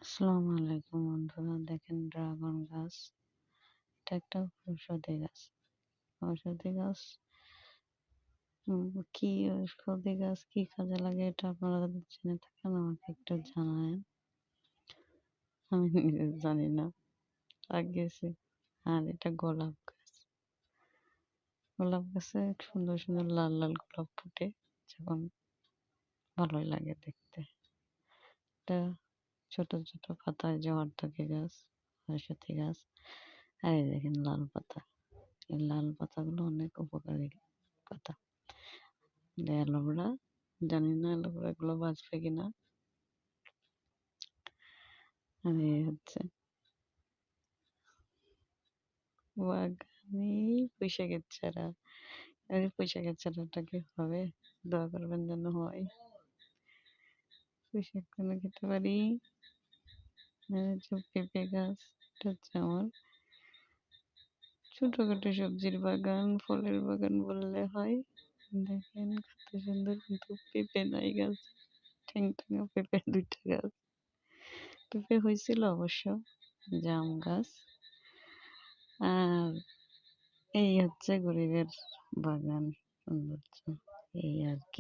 আসসালামু আলাইকুম বন্ধুরা, দেখেন ড্রাগন গাছ। এটা একটা ঔষধি গাছ। ঔষধি গাছ কি ঔষধি গাছ কি কাজে লাগে এটা আপনারা যদি জেনে থাকেন আমাকে একটু জানায়েন। আমি নিজে জানি না, লাগিয়েছি। আর এটা গোলাপ গাছ। গোলাপ গাছে সুন্দর সুন্দর লাল লাল গোলাপ ফুটে যখন, ভালোই লাগে দেখতে। এটা ছোট ছোট পাতায় যে অর্ধেক গাছ, ঔষধি গাছ। আর এই দেখেন লাল পাতা। এই লাল পাতাগুলো অনেক উপকারী পাতা। অ্যালোভেরা, জানি না অ্যালোভেরা গুলো বাঁচবে কিনা। আর এই হচ্ছে বাগানে পুঁইশাকের চারা। এই পুঁইশাকের চারাটা কি হবে? দোয়া করবেন যেন হয়। পুঁইশাক কেন খেতে পারি। আর হচ্ছে পেঁপে গাছ। এটা হচ্ছে আমার ছোটখাটো সবজির বাগান, ফলের বাগান বললে হয়। দেখেন কত সুন্দর, কিন্তু পেঁপে নাই গাছ। ঠ্যাং ঠ্যাঙা পেঁপে দুইটা গাছ। পেঁপে হয়েছিল অবশ্য। জাম গাছ। আর এই হচ্ছে গরিবের বাগান সৌন্দর্য, এই আর কি।